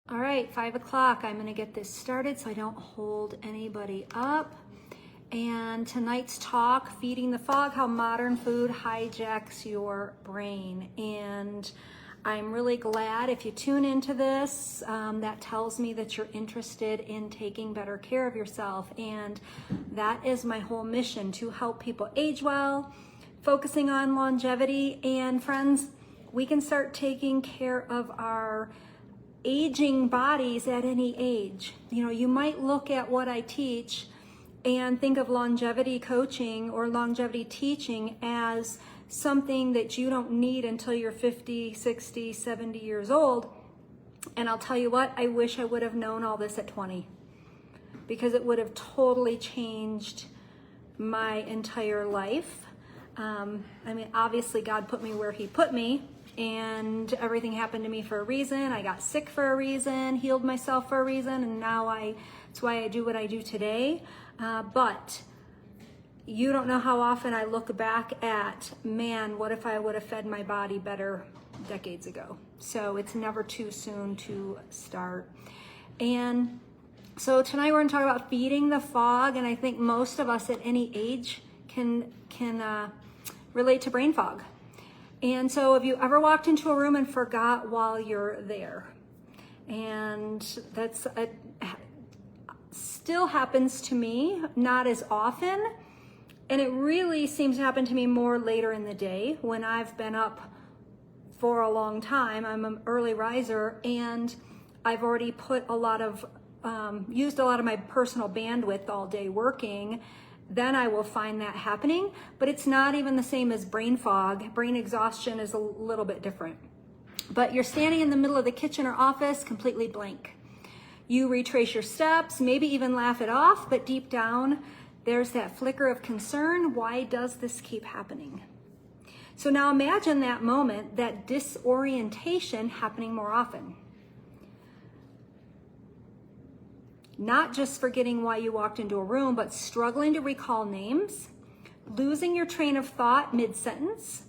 All right, 5 o'clock. I'm going to get this started so I don't hold anybody up. And tonight's talk, Feeding the Fog, How Modern Food Hijacks Your Brain. And I'm really glad if you tune into this, that tells me that you're interested in taking better care of yourself. And that is my whole mission, to help people age well, focusing on longevity. And friends, we can start taking care of our aging bodies at any age. You know, you might look at what I teach and think of longevity coaching or longevity teaching as something that you don't need until you're 50, 60, 70 years old. And I'll tell you what, I wish I would have known all this at 20, because it would have totally changed my entire life. I mean, obviously God put me where he put me, and everything happened to me for a reason. I got sick for a reason, healed myself for a reason, and now that's why I do what I do today. But you don't know how often I look back at, man, what if I would have fed my body better decades ago? So it's never too soon to start. And so tonight we're going to talk about feeding the fog, and I think most of us at any age can relate to brain fog. And so have you ever walked into a room and forgot while you're there? And that's still happens to me, not as often. And it really seems to happen to me more later in the day when I've been up for a long time. I'm an early riser, and I've already put a lot of, used a lot of my personal bandwidth all day working. Then I will find that happening, but it's not even the same as brain fog. Brain exhaustion is a little bit different. But you're standing in the middle of the kitchen or office, completely blank. You retrace your steps, maybe even laugh it off, but deep down, there's that flicker of concern. Why does this keep happening? So now imagine that moment, that disorientation happening more often. Not just forgetting why you walked into a room, but struggling to recall names, losing your train of thought mid-sentence,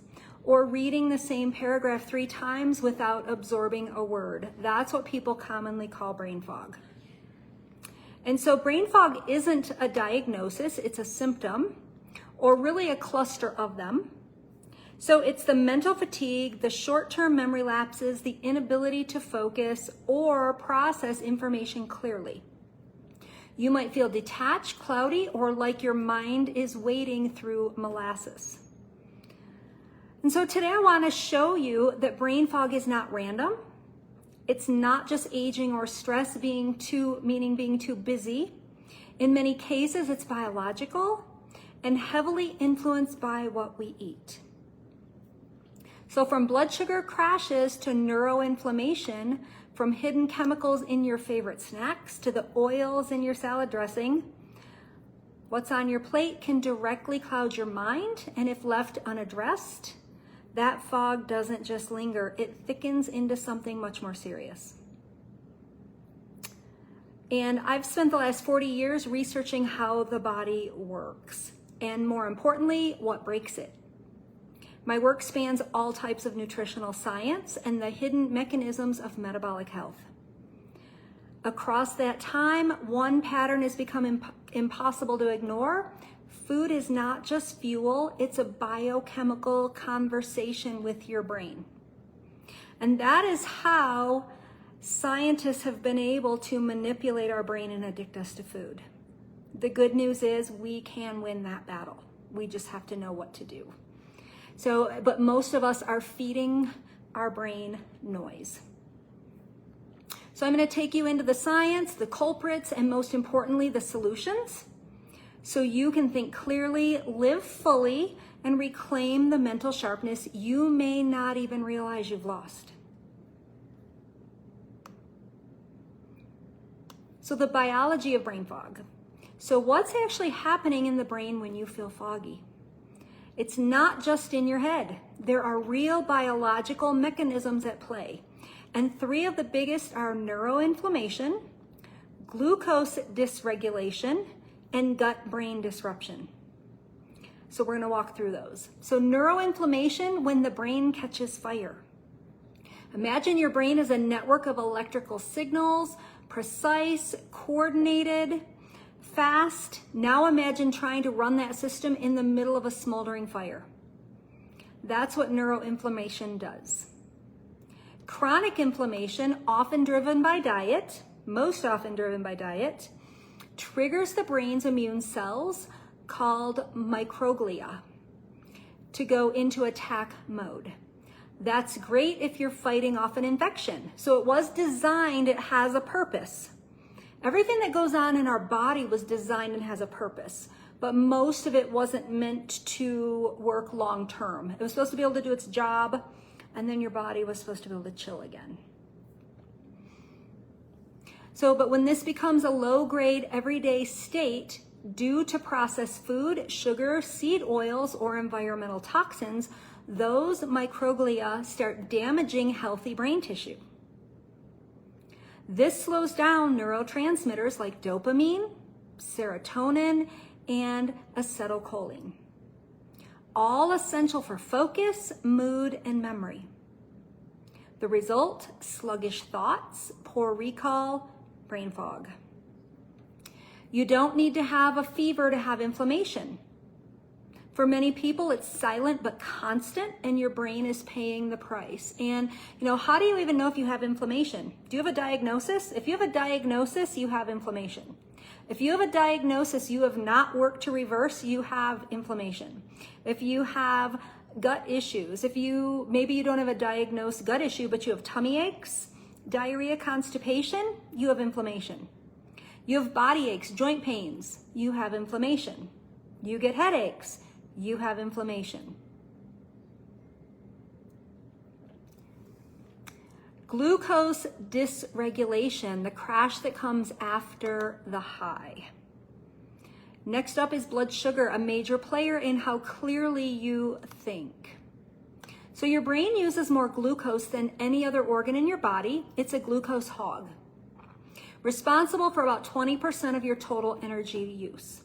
or reading the same paragraph 3 times without absorbing a word. That's what people commonly call brain fog. And so brain fog isn't a diagnosis, it's a symptom, or really a cluster of them. So it's the mental fatigue, the short-term memory lapses, the inability to focus or process information clearly. You might feel detached, cloudy, or like your mind is wading through molasses. And so today I want to show you that brain fog is not random. It's not just aging or stress being too busy. In many cases, it's biological and heavily influenced by what we eat. So from blood sugar crashes to neuroinflammation, from hidden chemicals in your favorite snacks to the oils in your salad dressing, what's on your plate can directly cloud your mind, and if left unaddressed, that fog doesn't just linger, it thickens into something much more serious. And I've spent the last 40 years researching how the body works, and more importantly, what breaks it. My work spans all types of nutritional science and the hidden mechanisms of metabolic health. Across that time, one pattern has become impossible to ignore. Food is not just fuel, it's a biochemical conversation with your brain. And that is how scientists have been able to manipulate our brain and addict us to food. The good news is we can win that battle. We just have to know what to do. So, but most of us are feeding our brain noise. So I'm going to take you into the science, the culprits, and most importantly, the solutions, so you can think clearly, live fully, and reclaim the mental sharpness you may not even realize you've lost. So the biology of brain fog. So what's actually happening in the brain when you feel foggy? It's not just in your head. There are real biological mechanisms at play. And 3 of the biggest are neuroinflammation, glucose dysregulation, and gut-brain disruption. So we're going to walk through those. So neuroinflammation, when the brain catches fire. Imagine your brain is a network of electrical signals, precise, coordinated, fast. Now imagine trying to run that system in the middle of a smoldering fire. That's what neuroinflammation does. Chronic inflammation, often driven by diet, most often driven by diet, triggers the brain's immune cells called microglia to go into attack mode. That's great if you're fighting off an infection. So it was designed, it has a purpose. Everything that goes on in our body was designed and has a purpose, but most of it wasn't meant to work long term. It was supposed to be able to do its job, and then your body was supposed to be able to chill again. So, but when this becomes a low-grade everyday state due to processed food, sugar, seed oils, or environmental toxins, those microglia start damaging healthy brain tissue. This slows down neurotransmitters like dopamine, serotonin, and acetylcholine, all essential for focus, mood, and memory. The result, sluggish thoughts, poor recall, brain fog. You don't need to have a fever to have inflammation. For many people, it's silent but constant, and your brain is paying the price. And, how do you even know if you have inflammation? Do you have a diagnosis? If you have a diagnosis, you have inflammation. If you have a diagnosis you have not worked to reverse, you have inflammation. If you have gut issues, maybe you don't have a diagnosed gut issue, but you have tummy aches, diarrhea, constipation, you have inflammation. You have body aches, joint pains, you have inflammation. You get headaches, you have inflammation. Glucose dysregulation, the crash that comes after the high. Next up is blood sugar, a major player in how clearly you think. So your brain uses more glucose than any other organ in your body. It's a glucose hog, responsible for about 20% of your total energy use.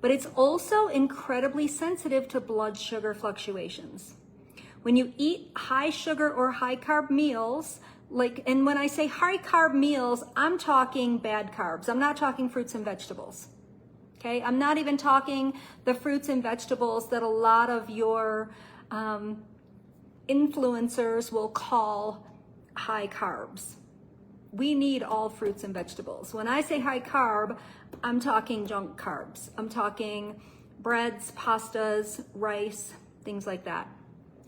But it's also incredibly sensitive to blood sugar fluctuations. When you eat high sugar or high carb meals, and when I say high carb meals, I'm talking bad carbs. I'm not talking fruits and vegetables. Okay, I'm not even talking the fruits and vegetables that a lot of your influencers will call high carbs. We need all fruits and vegetables. When I say high carb, I'm talking junk carbs. I'm talking breads, pastas, rice, things like that.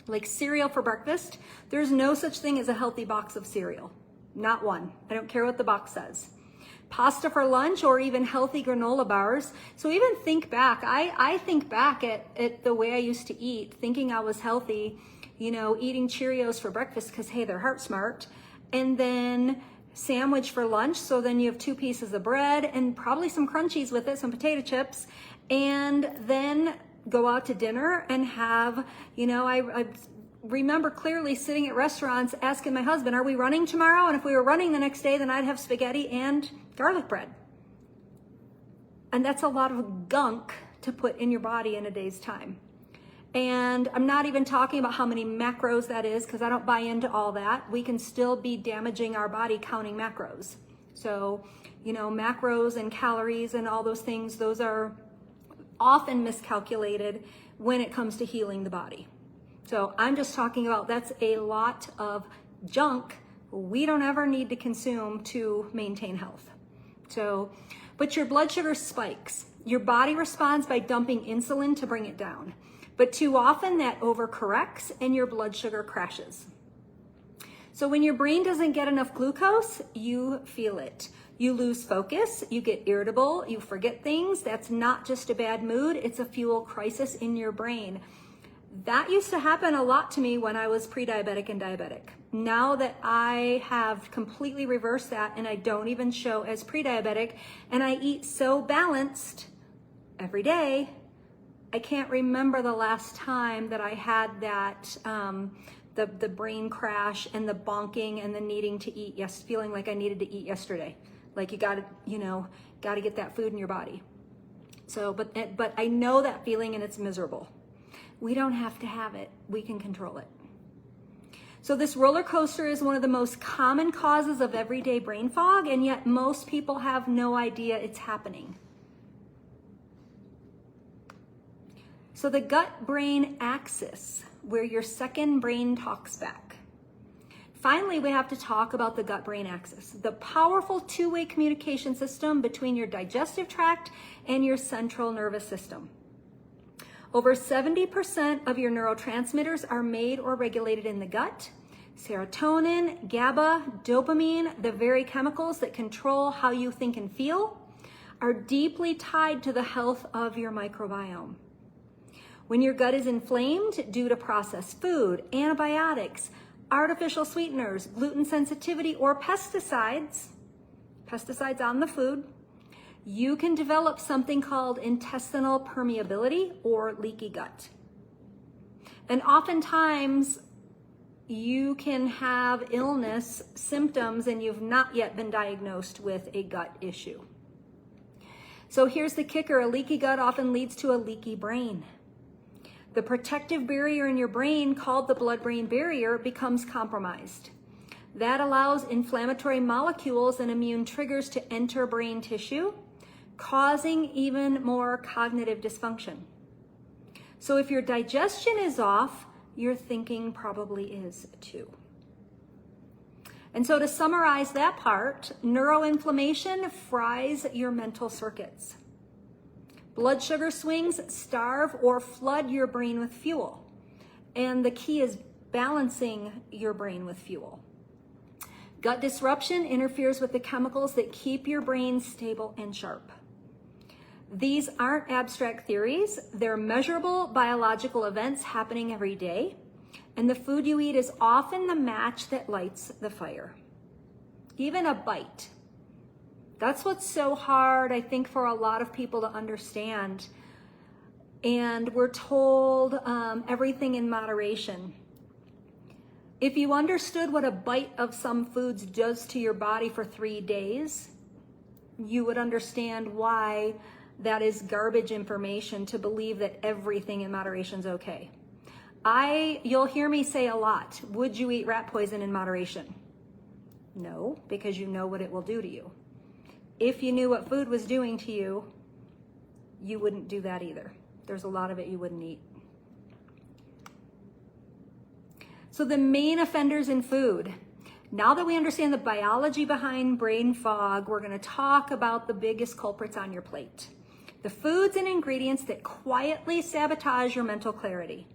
Like cereal for breakfast, there's no such thing as a healthy box of cereal. Not one. I don't care what the box says. Pasta for lunch, or even healthy granola bars. So even think back. I think back at the way I used to eat, thinking I was healthy, eating Cheerios for breakfast because, hey, they're heart smart. And then sandwich for lunch. So then you have 2 pieces of bread and probably some crunchies with it, some potato chips. And then go out to dinner and have, I remember clearly sitting at restaurants asking my husband, are we running tomorrow? And if we were running the next day, then I'd have spaghetti and garlic bread. And that's a lot of gunk to put in your body in a day's time. And I'm not even talking about how many macros that is, because I don't buy into all that. We can still be damaging our body counting macros. So, macros and calories and all those things, those are often miscalculated when it comes to healing the body. So I'm just talking about that's a lot of junk we don't ever need to consume to maintain health. So, but your blood sugar spikes. Your body responds by dumping insulin to bring it down. But too often that overcorrects and your blood sugar crashes. So when your brain doesn't get enough glucose, you feel it. You lose focus, you get irritable, you forget things. That's not just a bad mood, it's a fuel crisis in your brain. That used to happen a lot to me when I was pre-diabetic and diabetic. Now that I have completely reversed that and I don't even show as pre-diabetic and I eat so balanced every day, I can't remember the last time that I had that, the brain crash and the bonking and the needing to eat, feeling like I needed to eat yesterday. Like you gotta get that food in your body. So, but I know that feeling and it's miserable. We don't have to have it. We can control it. So this roller coaster is one of the most common causes of everyday brain fog, and yet most people have no idea it's happening. So the gut-brain axis, where your second brain talks back. Finally, we have to talk about the gut-brain axis, the powerful two-way communication system between your digestive tract and your central nervous system. Over 70% of your neurotransmitters are made or regulated in the gut. Serotonin, GABA, dopamine, the very chemicals that control how you think and feel, are deeply tied to the health of your microbiome. When your gut is inflamed due to processed food, antibiotics, artificial sweeteners, gluten sensitivity, or pesticides on the food, you can develop something called intestinal permeability or leaky gut. And oftentimes you can have illness symptoms and you've not yet been diagnosed with a gut issue. So here's the kicker, a leaky gut often leads to a leaky brain. The protective barrier in your brain, called the blood-brain barrier, becomes compromised. That allows inflammatory molecules and immune triggers to enter brain tissue, causing even more cognitive dysfunction. So if your digestion is off, your thinking probably is too. And so to summarize that part, neuroinflammation fries your mental circuits. Blood sugar swings starve or flood your brain with fuel. And the key is balancing your brain with fuel. Gut disruption interferes with the chemicals that keep your brain stable and sharp. These aren't abstract theories. They're measurable biological events happening every day. And the food you eat is often the match that lights the fire. Even a bite. That's what's so hard, I think, for a lot of people to understand. And we're told everything in moderation. If you understood what a bite of some foods does to your body for 3 days, you would understand why that is garbage information to believe that everything in moderation is okay. You'll hear me say a lot, would you eat rat poison in moderation? No, because you know what it will do to you. If you knew what food was doing to you, you wouldn't do that either. There's a lot of it you wouldn't eat. So the main offenders in food. Now that we understand the biology behind brain fog, we're going to talk about the biggest culprits on your plate. The foods and ingredients that quietly sabotage your mental clarity.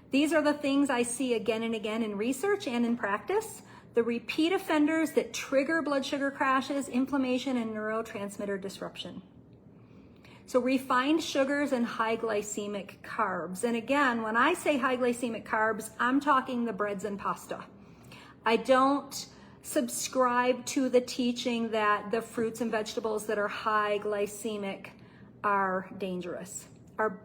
These are the things I see again and again in research and in practice. The repeat offenders that trigger blood sugar crashes, inflammation, and neurotransmitter disruption. So refined sugars and high glycemic carbs. And again, when I say high glycemic carbs, I'm talking the breads and pasta. I don't subscribe to the teaching that the fruits and vegetables that are high glycemic are dangerous.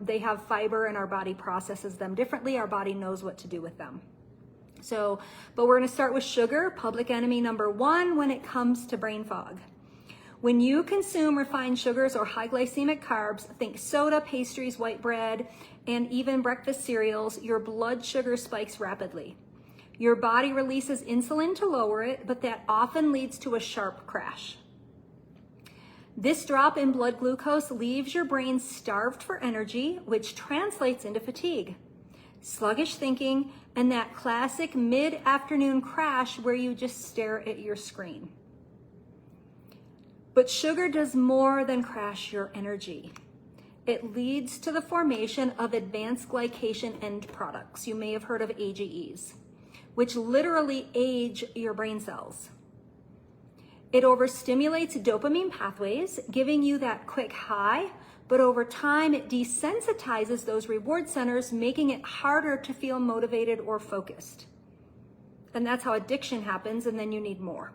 They have fiber and our body processes them differently. Our body knows what to do with them. But we're going to start with sugar, public enemy number 1 when it comes to brain fog. When you consume refined sugars or high glycemic carbs, think soda, pastries, white bread, and even breakfast cereals, your blood sugar spikes rapidly. Your body releases insulin to lower it, but that often leads to a sharp crash. This drop in blood glucose leaves your brain starved for energy, which translates into fatigue, sluggish thinking, and that classic mid-afternoon crash where you just stare at your screen. But sugar does more than crash your energy. It leads to the formation of advanced glycation end products. You may have heard of AGEs, which literally age your brain cells. It overstimulates dopamine pathways, giving you that quick high, but over time it desensitizes those reward centers, making it harder to feel motivated or focused. And that's how addiction happens, and then you need more.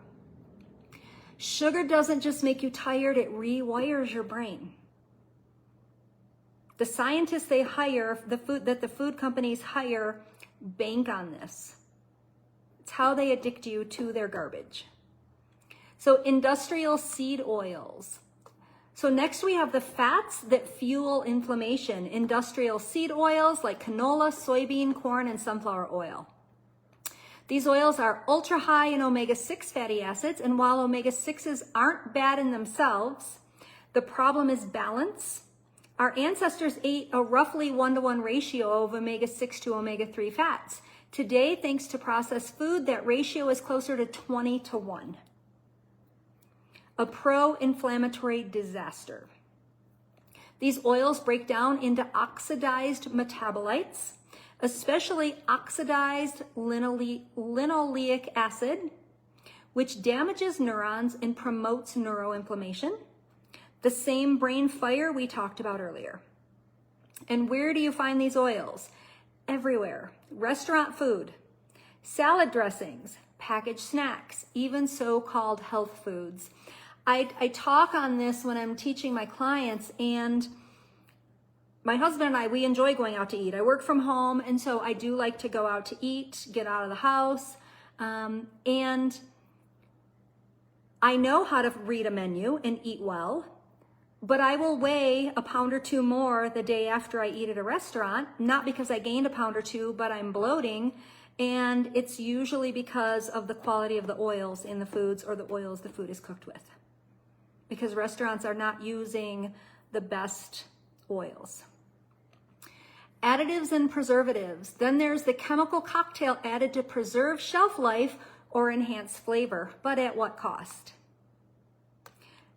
Sugar doesn't just make you tired, it rewires your brain. The scientists they hire, the food companies hire, bank on this. It's how they addict you to their garbage. So industrial seed oils. So next we have the fats that fuel inflammation. Industrial seed oils like canola, soybean, corn, and sunflower oil. These oils are ultra high in omega-6 fatty acids, and while omega-6s aren't bad in themselves, the problem is balance. Our ancestors ate a roughly 1-to-1 ratio of omega-6 to omega-3 fats. Today, thanks to processed food, that ratio is closer to 20-to-1. A pro-inflammatory disaster. These oils break down into oxidized metabolites, especially oxidized linoleic acid, which damages neurons and promotes neuroinflammation. The same brain fire we talked about earlier. And where do you find these oils? Everywhere. Restaurant food, salad dressings, packaged snacks, even so-called health foods. I talk on this when I'm teaching my clients, and my husband and I, we enjoy going out to eat. I work from home, and so I do like to go out to eat, get out of the house, and I know how to read a menu and eat well, but I will weigh a pound or two more the day after I eat at a restaurant, not because I gained a pound or two, but I'm bloating, and it's usually because of the quality of the oils in the foods or the oils the food is cooked with, because restaurants are not using the best oils. Additives and preservatives. Then there's the chemical cocktail added to preserve shelf life or enhance flavor, but at what cost?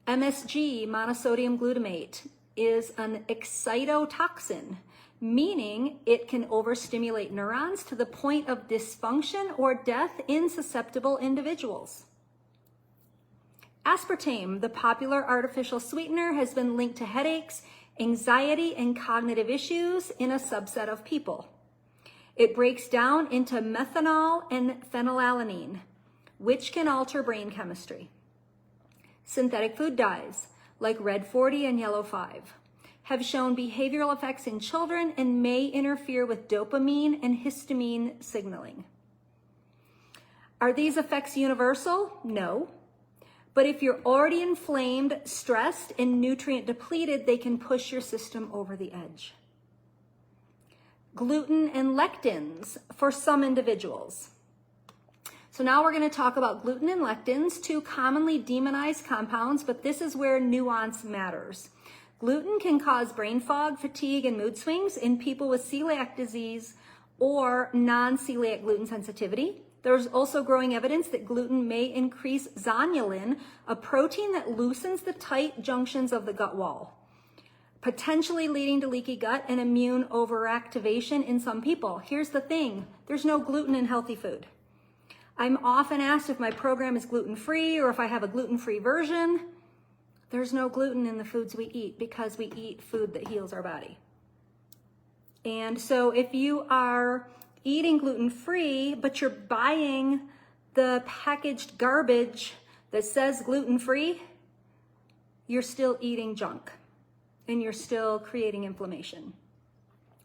MSG, monosodium glutamate, is an excitotoxin, meaning it can overstimulate neurons to the point of dysfunction or death in susceptible individuals. Aspartame, the popular artificial sweetener, has been linked to headaches, anxiety, and cognitive issues in a subset of people. It breaks down into methanol and phenylalanine, which can alter brain chemistry. Synthetic food dyes, like red 40 and yellow 5, have shown behavioral effects in children and may interfere with dopamine and histamine signaling. Are these effects universal? No. But if you're already inflamed, stressed, and nutrient depleted, they can push your system over the edge. Gluten and lectins for some individuals. So now we're going to talk about gluten and lectins, two commonly demonized compounds, but this is where nuance matters. Gluten can cause brain fog, fatigue, and mood swings in people with celiac disease or non-celiac gluten sensitivity. There's also growing evidence that gluten may increase zonulin, a protein that loosens the tight junctions of the gut wall, potentially leading to leaky gut and immune overactivation in some people. Here's the thing, there's no gluten in healthy food. I'm often asked if my program is gluten-free or if I have a gluten-free version. There's no gluten in the foods we eat because we eat food that heals our body. And so if you are eating gluten-free, but you're buying the packaged garbage that says gluten-free, you're still eating junk and you're still creating inflammation,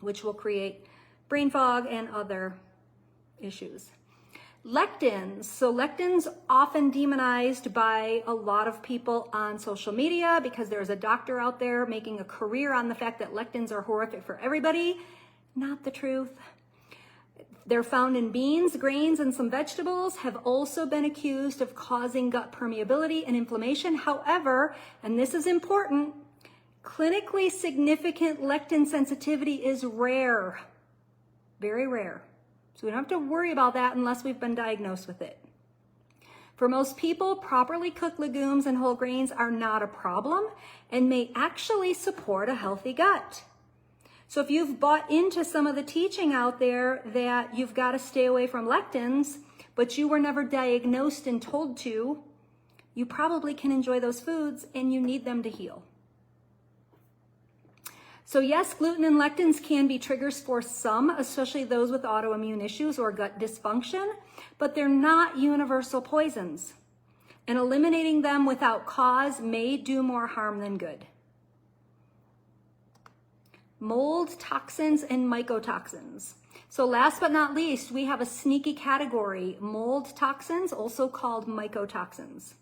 which will create brain fog and other issues. Lectins. So lectins often demonized by a lot of people on social media because there's a doctor out there making a career on the fact that lectins are horrific for everybody. Not the truth. They're found in beans, grains, and some vegetables, have also been accused of causing gut permeability and inflammation. However, and this is important, clinically significant lectin sensitivity is rare, very rare. So we don't have to worry about that unless we've been diagnosed with it. For most people, properly cooked legumes and whole grains are not a problem and may actually support a healthy gut. So if you've bought into some of the teaching out there that you've got to stay away from lectins, but you were never diagnosed and told to, you probably can enjoy those foods and you need them to heal. So yes, gluten and lectins can be triggers for some, especially those with autoimmune issues or gut dysfunction, but they're not universal poisons. And eliminating them without cause may do more harm than good. Mold, toxins, and mycotoxins. So last but not least, we have a sneaky category, mold toxins, also called mycotoxins.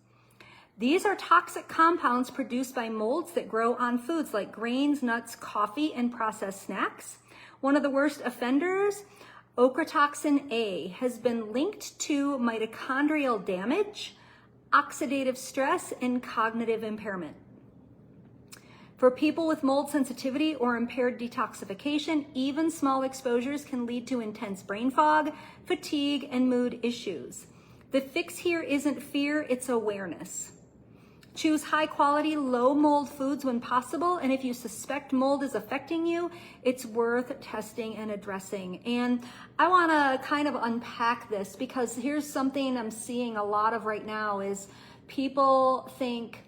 These are toxic compounds produced by molds that grow on foods like grains, nuts, coffee, and processed snacks. One of the worst offenders Ochratoxin A has been linked to mitochondrial damage, oxidative stress, and cognitive impairment. For people with mold sensitivity or impaired detoxification, even small exposures can lead to intense brain fog, fatigue, and mood issues. The fix here isn't fear, it's awareness. Choose high quality, low mold foods when possible, and if you suspect mold is affecting you, it's worth testing and addressing. And I wanna kind of unpack this because here's something I'm seeing a lot of right now is people think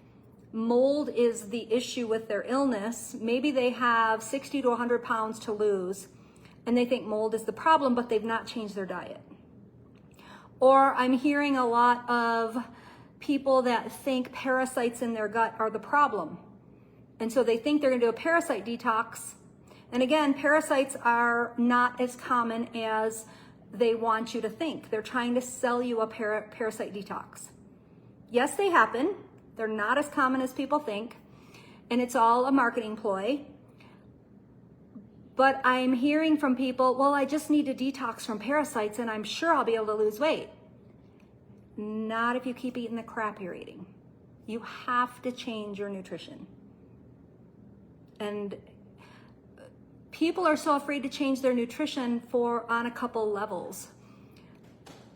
mold is the issue with their illness. Maybe they have 60 to 100 pounds to lose and they think mold is the problem, but they've not changed their diet. Or I'm hearing a lot of people that think parasites in their gut are the problem. And so they think they're gonna do a parasite detox. And again, parasites are not as common as they want you to think. They're trying to sell you a parasite detox. Yes, they happen. They're not as common as people think. And it's all a marketing ploy. But I'm hearing from people, well, I just need to detox from parasites and I'm sure I'll be able to lose weight. Not if you keep eating the crap you're eating. You have to change your nutrition. And people are so afraid to change their nutrition on a couple levels.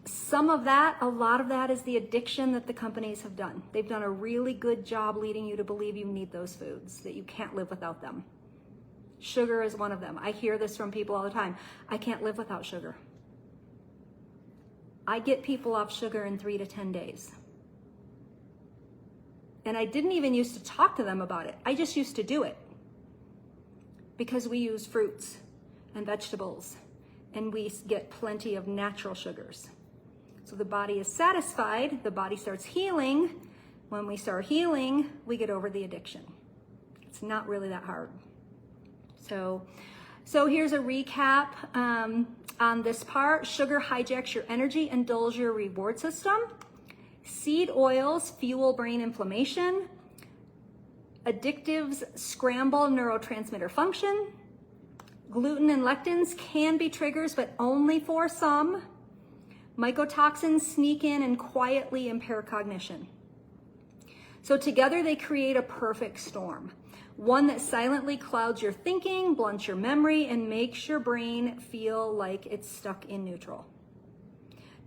Some of that, a lot of that is the addiction that the companies have done. They've done a really good job leading you to believe you need those foods, that you can't live without them. Sugar is one of them. I hear this from people all the time. I can't live without sugar. I get people off sugar in 3 to 10 days. And I didn't even used to talk to them about it. I just used to do it because we use fruits and vegetables and we get plenty of natural sugars. So the body is satisfied, the body starts healing. When we start healing, we get over the addiction. It's not really that hard. So here's a recap on this part. Sugar hijacks your energy and dulls your reward system. Seed oils fuel brain inflammation. Additives scramble neurotransmitter function. Gluten and lectins can be triggers, but only for some. Mycotoxins sneak in and quietly impair cognition. So together they create a perfect storm. One that silently clouds your thinking, blunts your memory, and makes your brain feel like it's stuck in neutral.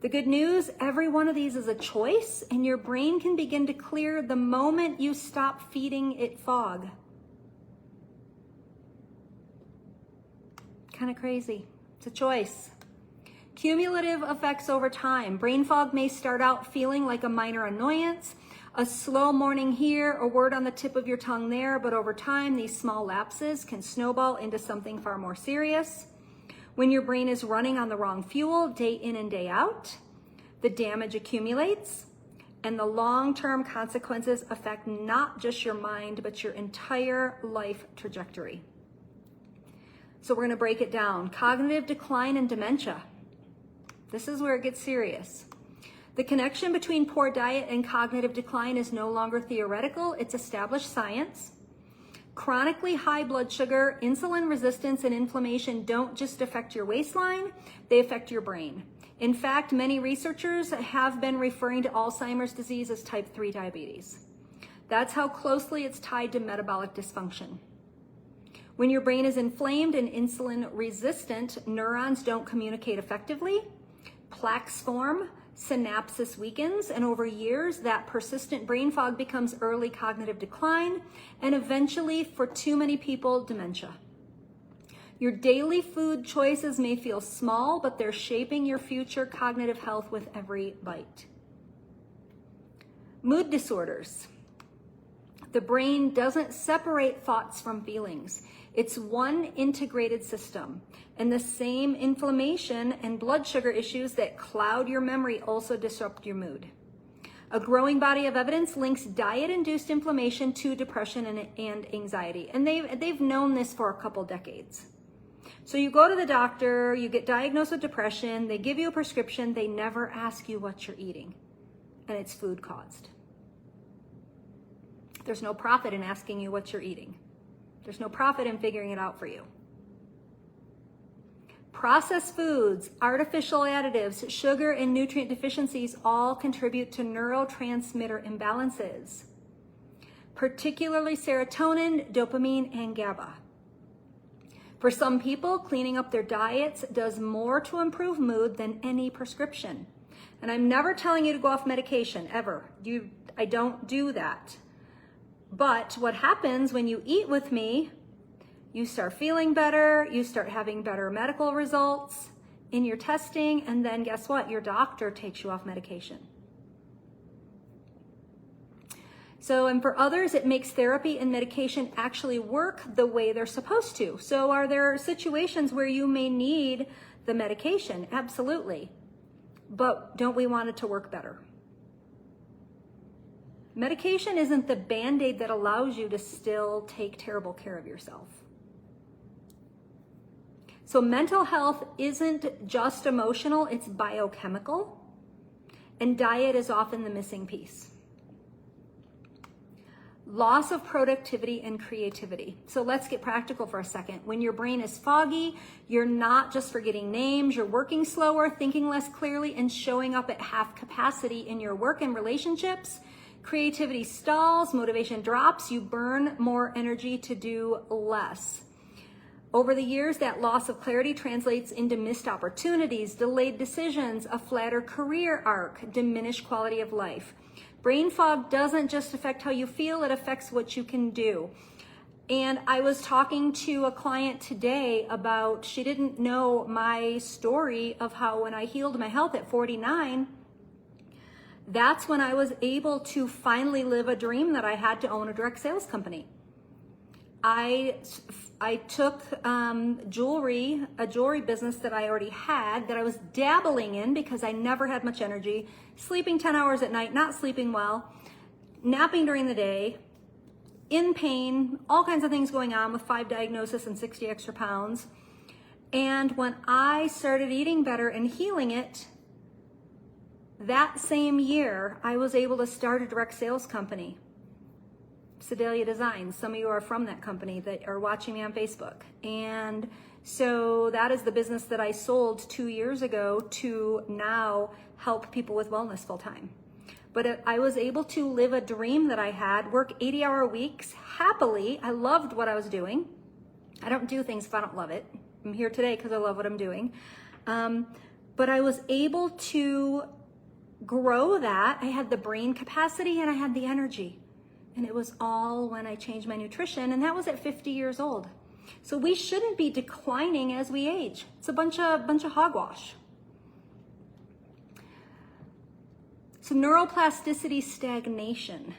The good news, every one of these is a choice, and your brain can begin to clear the moment you stop feeding it fog. Kind of crazy. It's a choice. Cumulative effects over time. Brain fog may start out feeling like a minor annoyance, a slow morning here, a word on the tip of your tongue there, but over time, these small lapses can snowball into something far more serious. When your brain is running on the wrong fuel, day in and day out, the damage accumulates, and the long-term consequences affect not just your mind, but your entire life trajectory. So we're gonna break it down. Cognitive decline and dementia. This is where it gets serious. The connection between poor diet and cognitive decline is no longer theoretical, it's established science. Chronically high blood sugar, insulin resistance, and inflammation don't just affect your waistline, they affect your brain. In fact, many researchers have been referring to Alzheimer's disease as type 3 diabetes. That's how closely it's tied to metabolic dysfunction. When your brain is inflamed and insulin resistant, neurons don't communicate effectively, plaques form, synapses weakens, and over years, that persistent brain fog becomes early cognitive decline, and eventually, for too many people, dementia. Your daily food choices may feel small, but they're shaping your future cognitive health with every bite. Mood disorders. The brain doesn't separate thoughts from feelings. It's one integrated system, and the same inflammation and blood sugar issues that cloud your memory also disrupt your mood. A growing body of evidence links diet-induced inflammation to depression and anxiety, and they've known this for a couple decades. So you go to the doctor, you get diagnosed with depression, they give you a prescription, they never ask you what you're eating, and it's food caused. There's no profit in asking you what you're eating. There's no profit in figuring it out for you. Processed foods, artificial additives, sugar, and nutrient deficiencies all contribute to neurotransmitter imbalances, particularly serotonin, dopamine, and GABA. For some people, cleaning up their diets does more to improve mood than any prescription. And I'm never telling you to go off medication, ever. I don't do that. But what happens when you eat with me, you start feeling better, you start having better medical results in your testing, and then guess what? Your doctor takes you off medication. So, and for others, it makes therapy and medication actually work the way they're supposed to. So are there situations where you may need the medication? Absolutely. But don't we want it to work better? Medication isn't the Band-Aid that allows you to still take terrible care of yourself. So mental health isn't just emotional, it's biochemical, and diet is often the missing piece. Loss of productivity and creativity. So let's get practical for a second. When your brain is foggy, you're not just forgetting names, you're working slower, thinking less clearly, and showing up at half capacity in your work and relationships. Creativity stalls, motivation drops, you burn more energy to do less. Over the years, that loss of clarity translates into missed opportunities, delayed decisions, a flatter career arc, diminished quality of life. Brain fog doesn't just affect how you feel, it affects what you can do. And I was talking to a client today about, she didn't know my story of how when I healed my health at 49, that's when I was able to finally live a dream that I had to own a direct sales company. I took a jewelry business that I already had, that I was dabbling in because I never had much energy, sleeping 10 hours at night, not sleeping well, napping during the day, in pain, all kinds of things going on with 5 diagnoses and 60 extra pounds. And when I started eating better and healing it, that same year, I was able to start a direct sales company. Sedalia Designs. Some of you are from that company that are watching me on Facebook. And so that is the business that I sold 2 years ago to now help people with wellness full time. But I was able to live a dream that I had, work 80-hour weeks happily. I loved what I was doing. I don't do things if I don't love it. I'm here today because I love what I'm doing. But I was able to grow that. I had the brain capacity and I had the energy. And it was all when I changed my nutrition, and that was at 50 years old. So we shouldn't be declining as we age. It's a bunch of hogwash. So neuroplasticity stagnation.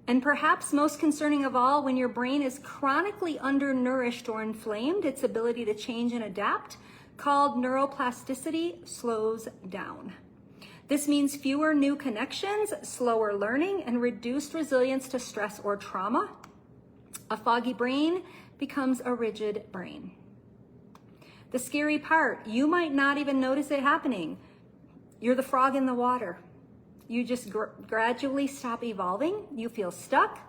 And perhaps most concerning of all, when your brain is chronically undernourished or inflamed, its ability to change and adapt, called neuroplasticity, slows down. This means fewer new connections, slower learning, and reduced resilience to stress or trauma. A foggy brain becomes a rigid brain. The scary part, you might not even notice it happening. You're the frog in the water. You just gradually stop evolving. You feel stuck,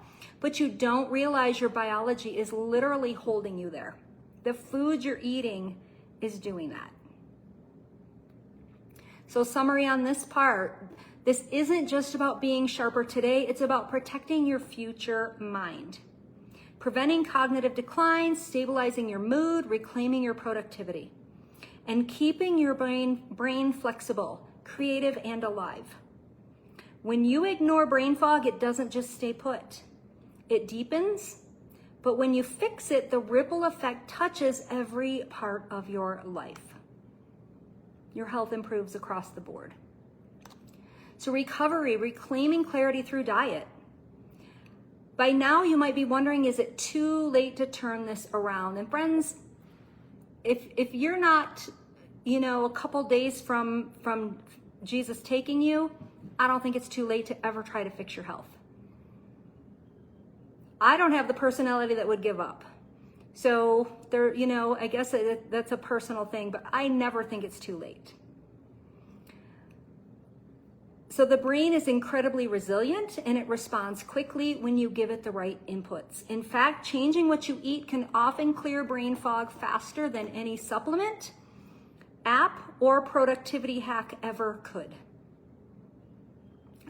but you don't realize your biology is literally holding you there. The food you're eating is doing that. So summary on this part, this isn't just about being sharper today, it's about protecting your future mind. Preventing cognitive decline, stabilizing your mood, reclaiming your productivity, and keeping your brain flexible, creative, and alive. When you ignore brain fog, it doesn't just stay put. It deepens, but when you fix it, the ripple effect touches every part of your life. Your health improves across the board. So recovery, reclaiming clarity through diet. By now you might be wondering, is it too late to turn this around? And friends, if you're not, a couple days from Jesus taking you, I don't think it's too late to ever try to fix your health. I don't have the personality that would give up. So there, I guess that's a personal thing, but I never think it's too late. So the brain is incredibly resilient and it responds quickly when you give it the right inputs. In fact, changing what you eat can often clear brain fog faster than any supplement app or productivity hack ever could.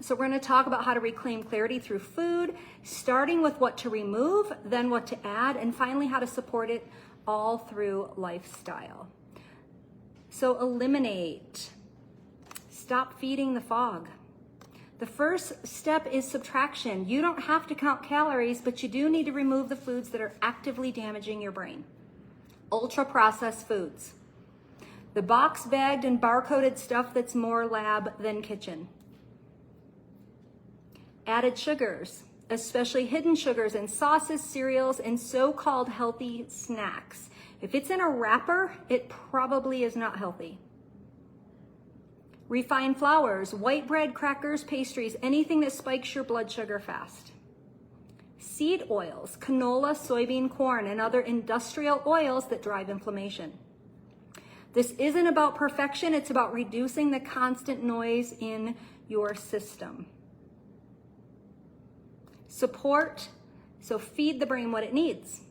So we're going to talk about how to reclaim clarity through food, starting with what to remove, then what to add, and finally how to support it all through lifestyle. So eliminate. Stop feeding the fog. The first step is subtraction. You don't have to count calories, but you do need to remove the foods that are actively damaging your brain. Ultra-processed foods. The box-bagged and barcoded stuff that's more lab than kitchen. Added sugars, especially hidden sugars in sauces, cereals, and so-called healthy snacks. If it's in a wrapper, it probably is not healthy. Refined flours, white bread, crackers, pastries, anything that spikes your blood sugar fast. Seed oils, canola, soybean, corn, and other industrial oils that drive inflammation. This isn't about perfection, it's about reducing the constant noise in your system. Support, so feed the brain what it needs.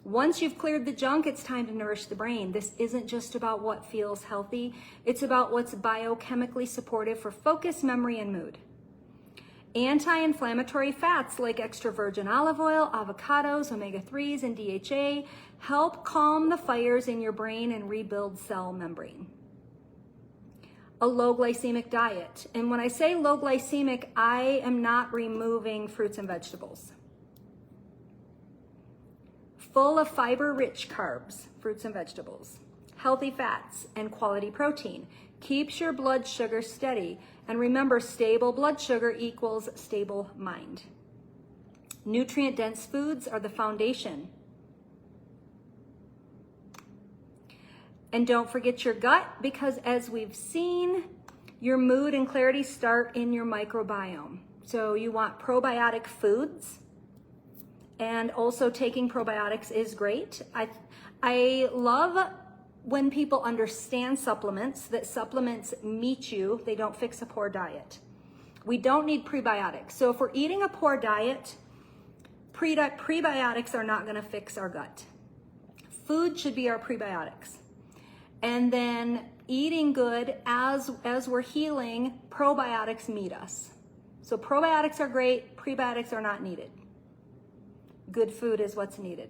Once you've cleared the junk, it's time to nourish the brain. This isn't just about what feels healthy. It's about what's biochemically supportive for focus, memory, and mood. Anti-inflammatory fats like extra virgin olive oil, avocados, omega-3s, and DHA help calm the fires in your brain and rebuild cell membrane. A low glycemic diet. And when I say low glycemic, I am not removing fruits and vegetables. Full of fiber-rich carbs, fruits and vegetables, healthy fats, and quality protein. Keeps your blood sugar steady. And remember, stable blood sugar equals stable mind. Nutrient-dense foods are the foundation. And don't forget your gut, because as we've seen, your mood and clarity start in your microbiome. So you want probiotic foods, and also taking probiotics is great. I love when people understand supplements, that supplements meet you, they don't fix a poor diet. We don't need prebiotics. So if we're eating a poor diet, prebiotics are not gonna fix our gut. Food should be our prebiotics. And then eating good as we're healing, probiotics meet us. So probiotics are great, prebiotics are not needed. Good food is what's needed.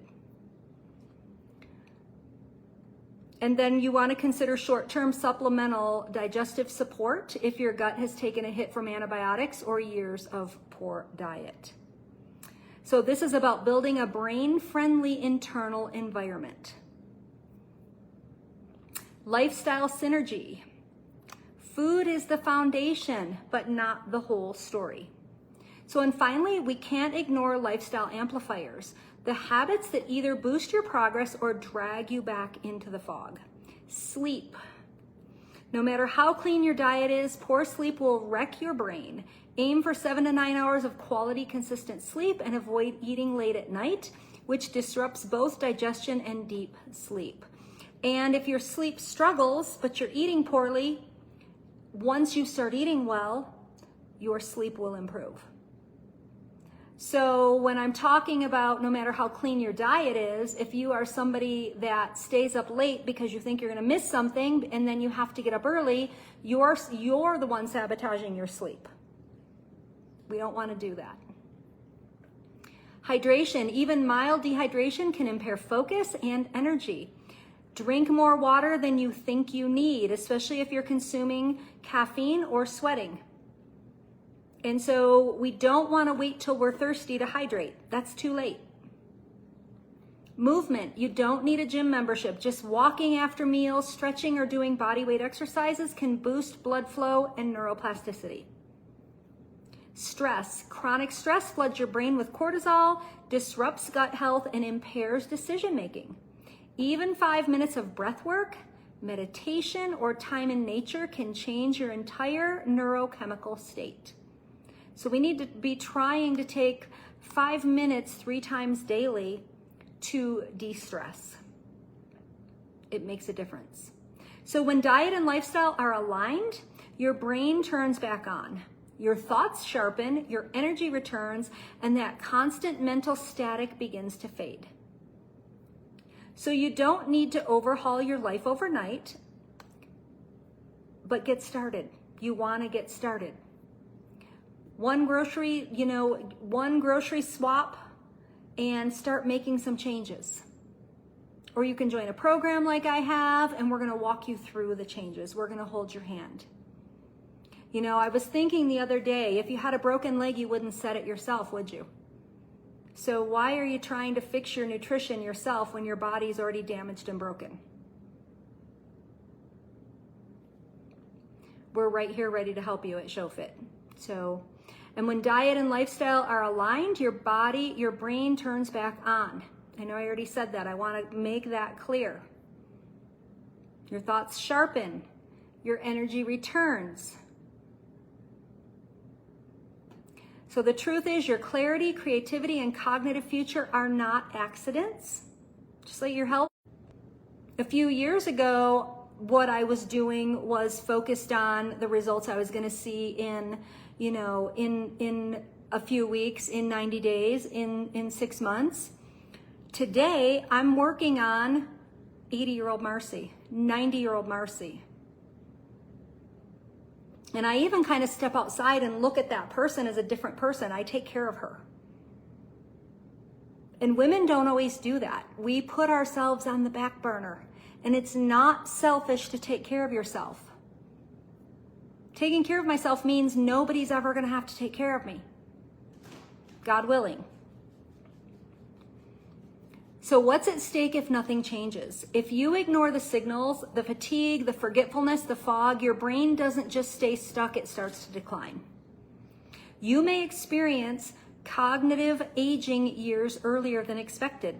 And then you want to consider short-term supplemental digestive support if your gut has taken a hit from antibiotics or years of poor diet. So this is about building a brain-friendly internal environment. Lifestyle synergy. Food is the foundation, but not the whole story. So, and finally, we can't ignore lifestyle amplifiers, the habits that either boost your progress or drag you back into the fog. Sleep. No matter how clean your diet is, poor sleep will wreck your brain. Aim for 7 to 9 hours of quality, consistent sleep and avoid eating late at night, which disrupts both digestion and deep sleep. And if your sleep struggles, but you're eating poorly, once you start eating well, your sleep will improve. So when I'm talking about no matter how clean your diet is, if you are somebody that stays up late because you think you're going to miss something and then you have to get up early, you're the one sabotaging your sleep. We don't want to do that. Hydration, even mild dehydration can impair focus and energy. Drink more water than you think you need, especially if you're consuming caffeine or sweating. And so we don't want to wait till we're thirsty to hydrate. That's too late. Movement. You don't need a gym membership. Just walking after meals, stretching, or doing body weight exercises can boost blood flow and neuroplasticity. Stress. Chronic stress floods your brain with cortisol, disrupts gut health, and impairs decision making. Even 5 minutes of breath work, meditation, or time in nature can change your entire neurochemical state. So we need to be trying to take 5 minutes 3 times daily to de-stress. It makes a difference. So when diet and lifestyle are aligned, your brain turns back on. Your thoughts sharpen, your energy returns, and that constant mental static begins to fade. So you don't need to overhaul your life overnight. but get started. You want to get started. One grocery swap and start making some changes. Or you can join a program like I have, and we're going to walk you through the changes. We're going to hold your hand. You know, I was thinking the other day, if you had a broken leg, you wouldn't set it yourself, would you? So why are you trying to fix your nutrition yourself when your body's already damaged and broken? We're right here ready to help you at ShowFit. So, and when diet and lifestyle are aligned, your brain turns back on. I know I already said that. I want to make that clear. Your thoughts sharpen. Your energy returns. So the truth is, your clarity, creativity, and cognitive future are not accidents. Just like your health. A few years ago, what I was doing was focused on the results I was going to see in a few weeks, in 90 days, in 6 months. Today, I'm working on 80-year-old Marcy, 90-year-old Marcy. And I even kind of step outside and look at that person as a different person. I take care of her. And women don't always do that. We put ourselves on the back burner. And it's not selfish to take care of yourself. Taking care of myself means nobody's ever going to have to take care of me. God willing. So what's at stake if nothing changes? If you ignore the signals, the fatigue, the forgetfulness, the fog, your brain doesn't just stay stuck, it starts to decline. You may experience cognitive aging years earlier than expected,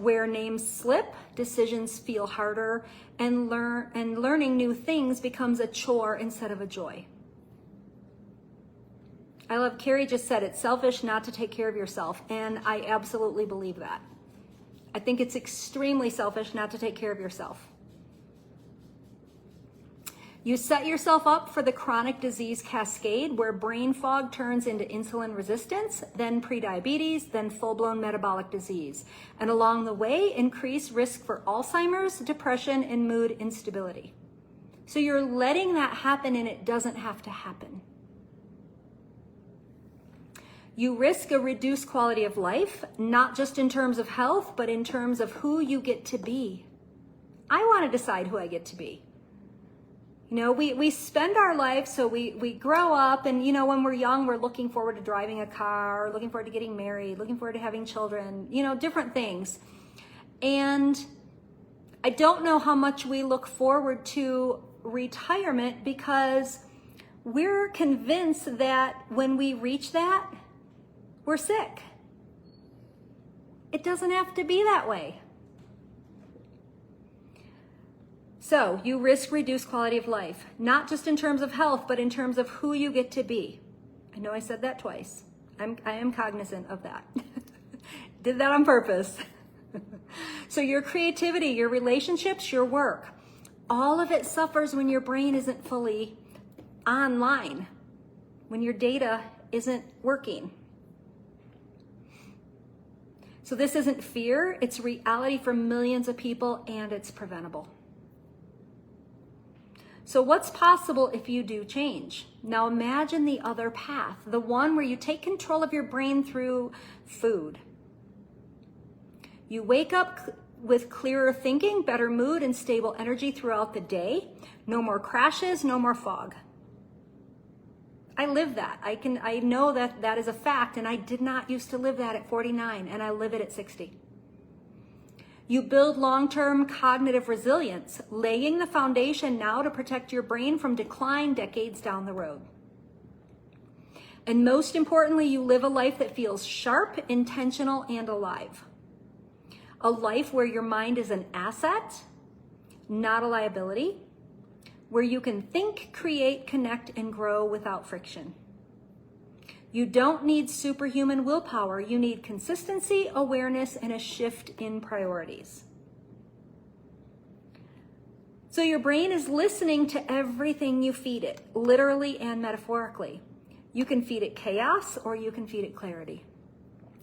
where names slip, decisions feel harder, and learning new things becomes a chore instead of a joy. I love, Carrie just said it's selfish not to take care of yourself, and I absolutely believe that. I think it's extremely selfish not to take care of yourself. You set yourself up for the chronic disease cascade where brain fog turns into insulin resistance, then prediabetes, then full-blown metabolic disease. And along the way, increased risk for Alzheimer's, depression, and mood instability. So you're letting that happen, and it doesn't have to happen. You risk a reduced quality of life, not just in terms of health, but in terms of who you get to be. I want to decide who I get to be. You know, we spend our life, so we grow up, and you know, when we're young, we're looking forward to driving a car, looking forward to getting married, looking forward to having children, you know, different things. And I don't know how much we look forward to retirement because we're convinced that when we reach that, we're sick. It doesn't have to be that way. So you risk reduced quality of life, not just in terms of health, but in terms of who you get to be. I know I said that twice. I am cognizant of that. Did that on purpose. So your creativity, your relationships, your work, all of it suffers when your brain isn't fully online, when your data isn't working. So this isn't fear, it's reality for millions of people, and it's preventable. So what's possible if you do change? Now imagine the other path, the one where you take control of your brain through food. You wake up with clearer thinking, better mood, and stable energy throughout the day. No more crashes, no more fog. I live that. I know that that is a fact, and I did not used to live that at 49, and I live it at 60. You build long-term cognitive resilience, laying the foundation now to protect your brain from decline decades down the road. And most importantly, you live a life that feels sharp, intentional, and alive. A life where your mind is an asset, not a liability, where you can think, create, connect, and grow without friction. You don't need superhuman willpower. You need consistency, awareness, and a shift in priorities. So your brain is listening to everything you feed it, literally and metaphorically. You can feed it chaos or you can feed it clarity.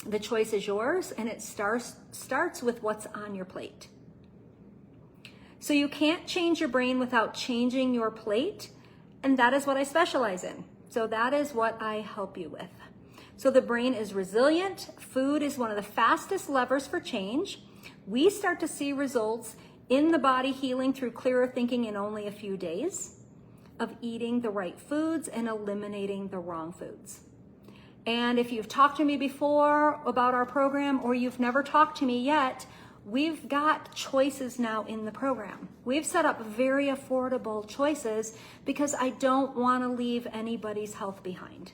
The choice is yours, and it starts with what's on your plate. So you can't change your brain without changing your plate, and that is what I specialize in. So that is what I help you with. So the brain is resilient. Food is one of the fastest levers for change. We start to see results in the body healing through clearer thinking in only a few days of eating the right foods and eliminating the wrong foods. And if you've talked to me before about our program, or you've never talked to me yet, we've got choices now in the program. We've set up very affordable choices because I don't want to leave anybody's health behind.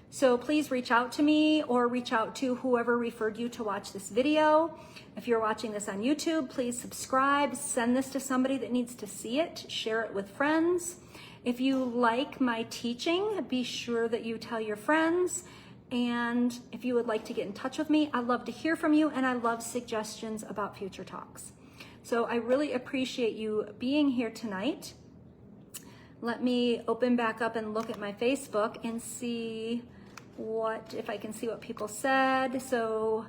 So please reach out to me or reach out to whoever referred you to watch this video. If you're watching this on YouTube, please subscribe, send this to somebody that needs to see it, share it with friends. If you like my teaching, be sure that you tell your friends. And if you would like to get in touch with me, I'd love to hear from you, and I love suggestions about future talks. So I really appreciate you being here tonight. Let me open back up and look at my Facebook and see if I can see what people said. So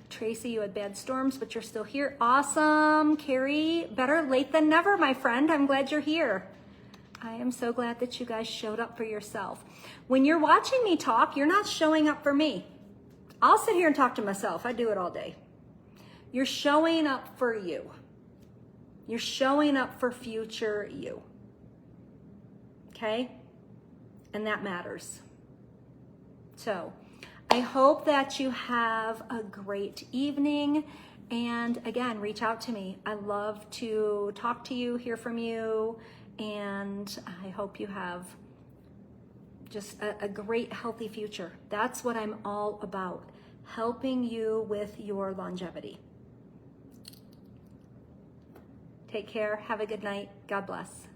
Tracy, you had bad storms, but you're still here. Awesome. Carrie, better late than never, my friend. I'm glad you're here. I am so glad that you guys showed up for yourself. When you're watching me talk, you're not showing up for me. I'll sit here and talk to myself. I do it all day. You're showing up for you. You're showing up for future you. Okay? And that matters. So I hope that you have a great evening. And again, reach out to me. I love to talk to you, hear from you. And I hope you have just a great, healthy future. That's what I'm all about, helping you with your longevity. Take care. Have a good night. God bless.